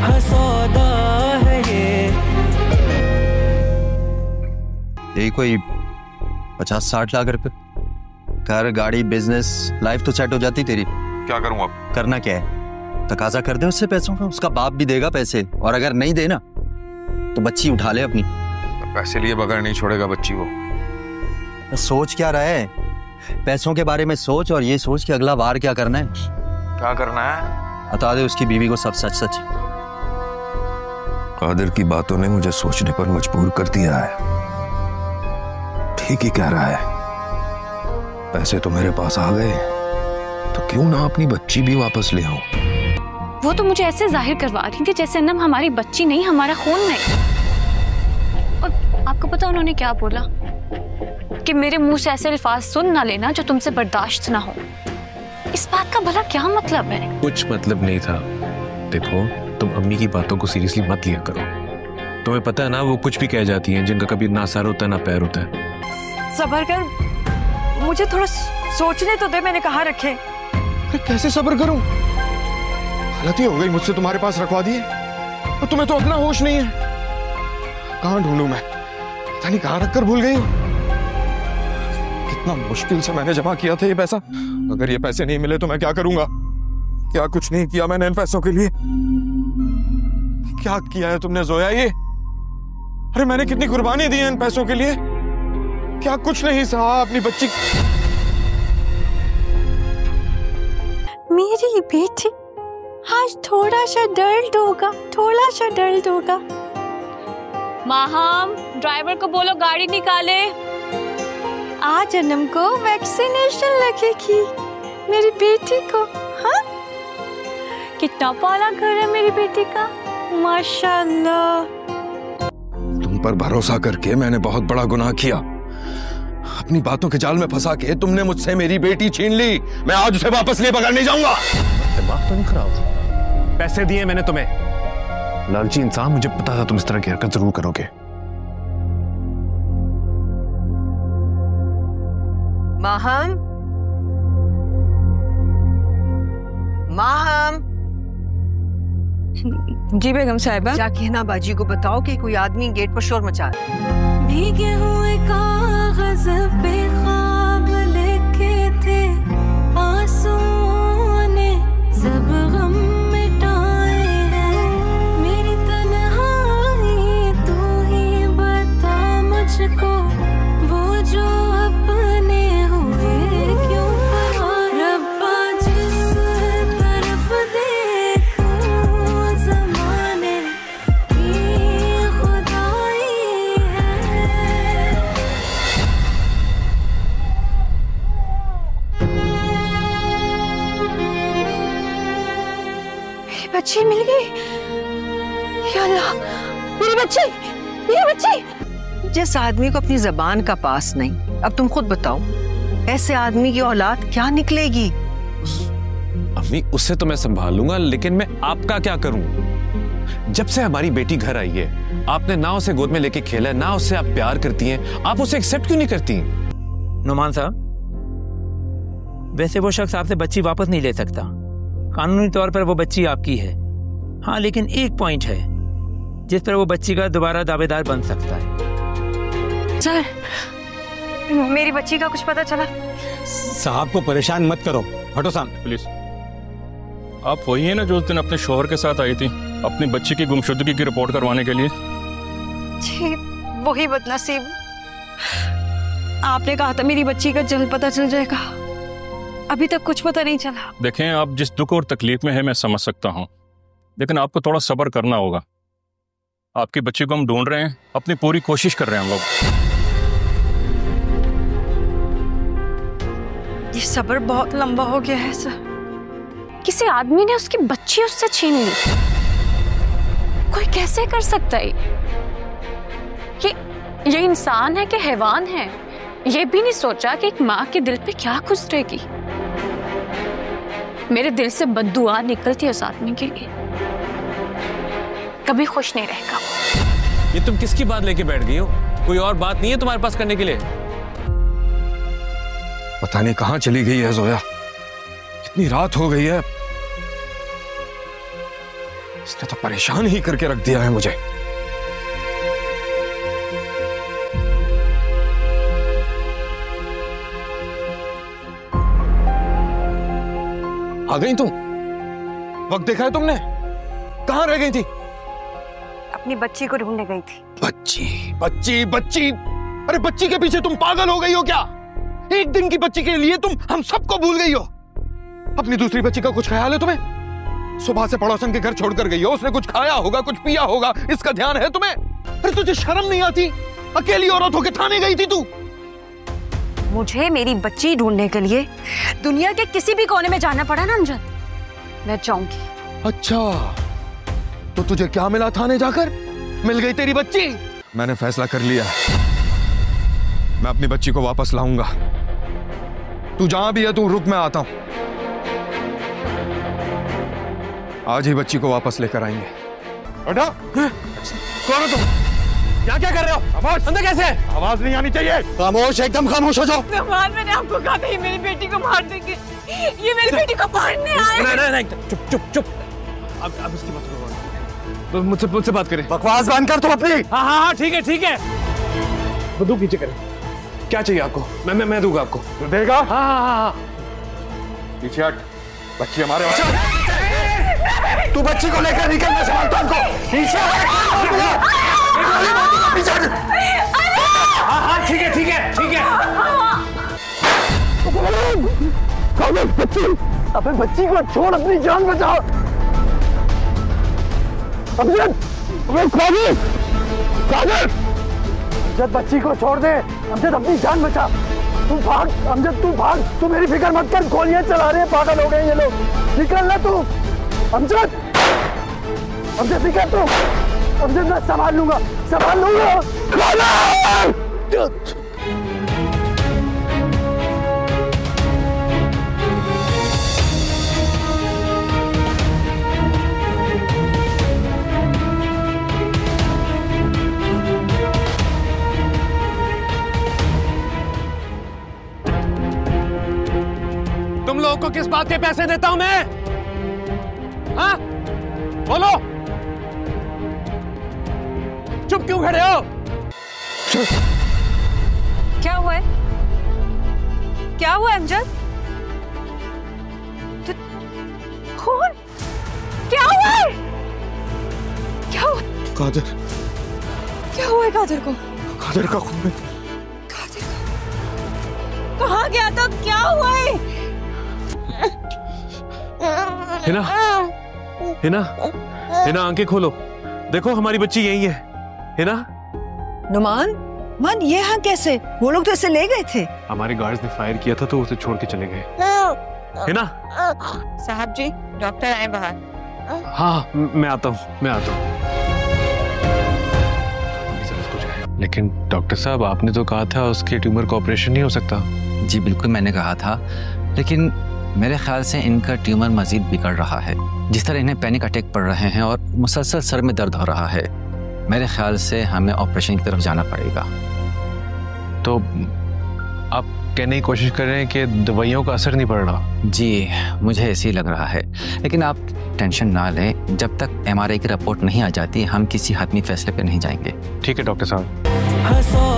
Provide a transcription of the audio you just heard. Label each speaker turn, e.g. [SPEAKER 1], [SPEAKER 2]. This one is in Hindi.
[SPEAKER 1] हाँ सौदा है
[SPEAKER 2] ये कोई 50-60 लाख रुपए, घर, गाड़ी, बिजनेस, लाइफ तो सेट हो जाती तेरी।
[SPEAKER 3] क्या करूं अब?
[SPEAKER 2] करना क्या है, तकाजा कर दे उससे पैसों का, उसका बाप भी देगा पैसे, और अगर नहीं देना तो बच्ची उठा ले अपनी।
[SPEAKER 3] पैसे लिए बगैर नहीं छोड़ेगा बच्ची वो।
[SPEAKER 2] सोच क्या रहा है, पैसों के बारे में सोच, और ये सोच कि अगला बार क्या करना है।
[SPEAKER 3] क्या करना है?
[SPEAKER 2] बता दे उसकी बीवी को सब सच सच।
[SPEAKER 3] कादिर की बातों ने मुझे सोचने पर मजबूर कर दिया है। ठीक ही कह रहा है, पैसे तो मेरे पास आ गए, तो क्यों ना अपनी बच्ची भी वापस ले आऊं।
[SPEAKER 4] वो तो मुझे ऐसे जाहिर करवा रही थी जैसे नम हमारी बच्ची नहीं, हमारा खून नहीं। और आपको पता उन्होंने क्या बोला? कि मेरे मुंह से ऐसे अल्फाज सुन ना लेना जो तुमसे बर्दाश्त ना हो। इस बात का भला क्या मतलब है?
[SPEAKER 5] कुछ मतलब नहीं था। देखो, तुम अम्मी की बातों को सीरियसली मत लिया करो। तुम्हें पता है ना, वो कुछ भी कह जाती हैं जिनका कभी ना सर होता है ना पैर होता है।
[SPEAKER 6] सब्र कर, मुझे थोड़ा सोचने तो दे, मैंने कहा रखे।
[SPEAKER 3] कैसे सब्र करूं? गलती हो गई मुझसे, तुम्हारे पास रखवा दिए, और तुम्हें तो अपना होश नहीं है। कहां ढूंढूं मैं, पता नहीं कहां रखकर भूल गई हूं। कितना मुश्किल से मैंने जमा किया था ये पैसा। अगर ये पैसे नहीं मिले तो मैं क्या करूंगा? क्या कुछ नहीं किया मैंने इन पैसों के लिए? क्या किया है तुमने जोया ये? अरे मैंने कितनी कुर्बानी दी है इन पैसों के लिए, क्या कुछ नहीं सहा अपनी बच्ची।
[SPEAKER 6] मेरी बेटी आज थोड़ा सा दर्द होगा, थोड़ा सा दर्द होगा।
[SPEAKER 4] माहम, ड्राइवर को बोलो गाड़ी निकाले।
[SPEAKER 6] आज जन्म को वैक्सीनेशन लगेगी मेरी बेटी को। हाँ, कितना पाला घर है मेरी बेटी का, माशाल्लाह।
[SPEAKER 3] तुम पर भरोसा करके मैंने बहुत बड़ा गुनाह किया। अपनी बातों के जाल में फंसा के तुमने मुझसे मेरी बेटी छीन ली। मैं आज उसे वापस लिए बगैर नहीं जाऊंगा।
[SPEAKER 5] दिमाग तो नहीं खराब? पैसे दिए मैंने तुम्हें। लालची इंसान, मुझे पता था तुम इस तरह की हरकत जरूर करोगे।
[SPEAKER 7] माहम, माहम।
[SPEAKER 6] जी बेगम साहिबा।
[SPEAKER 7] जाके हिना बाजी को बताओ कि कोई आदमी गेट पर शोर मचा रहा है।
[SPEAKER 1] भीगे हुए कागज पे ख्वाब लिखे थे, आंसुओं ने सब गम मिटाए हैं। मेरी तन्हाई तू ही बता मुझको, वो जो अपने हुए क्यों पराए। रब्बा जिस तरफ देखूं ज़माने की खुदाई है।
[SPEAKER 6] मेरी बच्ची मिल गई, या अल्लाह, मेरी बच्ची, मेरी बच्ची।
[SPEAKER 7] जिस आदमी को अपनी जबान का पास नहीं, अब तुम खुद बताओ ऐसे आदमी की औलाद क्या निकलेगी?
[SPEAKER 5] अम्मी, उससे तो मैं संभाल लूंगा, लेकिन मैं आपका क्या करूं? जब से हमारी बेटी घर आई है, आपने ना उसे गोद में लेके खेला, ना उससे आप प्यार करती हैं, आप उसे एक्सेप्ट क्यों नहीं करती?
[SPEAKER 8] नुमान साहब, वैसे वो शख्स आपसे बच्ची वापस नहीं ले सकता। कानूनी तौर पर वो बच्ची आपकी है। हाँ, लेकिन एक पॉइंट है जिस पर वो बच्ची का दोबारा दावेदार बन सकता है।
[SPEAKER 6] सर, मेरी बच्ची का कुछ पता चला?
[SPEAKER 9] साहब को परेशान मत करो, हटो सामने।
[SPEAKER 10] प्लीज। आप वही है ना जो उस दिन अपने शोहर के साथ आई थी अपनी बच्ची की गुमशुदगी की रिपोर्ट करवाने के लिए?
[SPEAKER 6] जी, वही बदनसीब। आपने कहा था मेरी बच्ची का जल्द पता चल जाएगा, अभी तक कुछ पता नहीं चला।
[SPEAKER 10] देखें, आप जिस दुख और तकलीफ में है मैं समझ सकता हूँ, लेकिन आपको थोड़ा सब्र करना होगा। आपकी बच्ची को हम ढूंढ रहे हैं, अपनी पूरी कोशिश कर रहे हैं हम लोग।
[SPEAKER 6] ये सब्र बहुत लंबा हो गया है सर।
[SPEAKER 4] किसी आदमी ने उसकी बच्ची उससे छीन ली। कोई कैसे कर सकता है? ये इंसान है कि हैवान है? ये भी नहीं सोचा कि एक माँ के दिल पे क्या गुजरेगी। मेरे दिल से बद्दुआ निकलती है उस आदमी के लिए। कभी खुश नहीं रहेगा।
[SPEAKER 5] ये तुम किसकी बात लेके बैठ गई हो? कोई और बात नहीं है तुम्हारे पास करने के लिए?
[SPEAKER 3] पता नहीं कहां चली गई है जोया, इतनी रात हो गई है। इस इसने तो परेशान ही करके रख दिया है मुझे। आ गई तुम? वक्त देखा है तुमने? कहां रह गई थी?
[SPEAKER 6] अपनी बच्ची को ढूंढने गई थी।
[SPEAKER 3] बच्ची बच्ची बच्ची, अरे बच्ची के पीछे तुम पागल हो गई हो क्या? एक दिन की बच्ची के लिए तुम हम सबको भूल गई हो। अपनी दूसरी बच्ची का कुछ ख्याल है तुम्हें? सुबह से पड़ोसन के घर छोड़कर गई हो, उसने कुछ खाया होगा, कुछ पिया होगा, इसका ध्यान है तुम्हें? अरे तुझे शर्म नहीं आती? अकेली औरत होकर थाने गई थी तू।
[SPEAKER 6] मुझे मेरी बच्ची ढूंढने के लिए दुनिया के किसी भी कोने में जाना पड़ा ना अमजद, मैं जाऊंगी।
[SPEAKER 3] अच्छा, तो तुझे क्या मिला थाने जाकर? मिल गई तेरी बच्ची? मैंने फैसला कर लिया, मैं अपनी बच्ची को वापस लाऊंगा। तू जहां भी है तू रुक, मैं आता हूं। आज ही बच्ची को वापस लेकर आएंगे। बेटा, कौन हो तुम? यहाँ क्या कर रहे हो? आवाज अंदर कैसे? आवाज नहीं आनी चाहिए। खामोश, एकदम खामोश हो जाओ।
[SPEAKER 6] नुमान, मैंने आपको कहा था ये मेरी बेटी को मार देंगे। ये मेरी बेटी को मारने आए।
[SPEAKER 5] नहीं, चुप चुप चुप। अब इसकी बात करो, तो मुझसे बात करें।
[SPEAKER 3] बकवास बंद कर तू अपनी।
[SPEAKER 5] हाँ, ठीक है। बंदूक पीछे करें। क्या चाहिए आपको? मैं दूंगा आपको।
[SPEAKER 3] तू देगा?
[SPEAKER 5] हाँ।
[SPEAKER 3] पीछे हट, बच्ची हमारे वाले। तू बच्ची को लेकर निकल, मैं संभालता हूं उनको। पीछे हट।
[SPEAKER 5] हाँ, ठीक है।
[SPEAKER 3] बच्ची, अबे बच्ची को छोड़, अपनी जान बचाओ। अमजद, अमजद बच्ची को छोड़ दे। अमजद अपनी जान बचा। तू भाग अमजद, तू भाग। तू मेरी फिक्र मत कर, गोलियां चला रहे हैं, पागल हो गए ये लोग। निकल ना तू अमजद, निकल तू। अमजद मैं संभाल लूंगा।
[SPEAKER 5] तुम लोगों को किस बात के पैसे देता हूं मैं? हाँ, बोलो। चुप क्यों खड़े हो?
[SPEAKER 6] क्या हुआ है? क्या हुआ अमजद? खून? क्या हुआ है? क्या हुआ?
[SPEAKER 3] कादर,
[SPEAKER 6] क्या हुआ है कादर को?
[SPEAKER 3] कादर का खून है।
[SPEAKER 6] कादर का कहाँ गया था? क्या हुआ है?
[SPEAKER 5] हिना, आंखें खोलो। देखो हमारी बच्ची यही है। हिना।
[SPEAKER 7] नुमान, मन ये यहाँ कैसे? वो लोग तो ऐसे ले गए थे।
[SPEAKER 5] हमारे गार्ड्स ने फायर किया था तो उसे छोड़ के चले गए। हिना।
[SPEAKER 6] साहब जी, डॉक्टर आए बाहर।
[SPEAKER 5] हाँ, मैं आता हूँ। लेकिन डॉक्टर साहब, आपने तो कहा था उसके ट्यूमर का ऑपरेशन नहीं हो सकता।
[SPEAKER 2] जी बिल्कुल, मैंने कहा था, लेकिन मेरे ख्याल से इनका ट्यूमर मजीद बिगड़ रहा है। जिस तरह इन्हें पैनिक अटैक पड़ रहे हैं और मुसलसल सर में दर्द हो रहा है, मेरे ख्याल से हमें ऑपरेशन की तरफ जाना पड़ेगा।
[SPEAKER 5] तो आप कहने की कोशिश कर रहे हैं कि दवाइयों का असर नहीं पड़ रहा?
[SPEAKER 2] जी, मुझे ऐसे ही लग रहा है, लेकिन आप टेंशन ना लें। जब तक MRI की रिपोर्ट नहीं आ जाती, हम किसी हतमी फैसले पर नहीं जाएंगे।
[SPEAKER 5] ठीक है डॉक्टर साहब।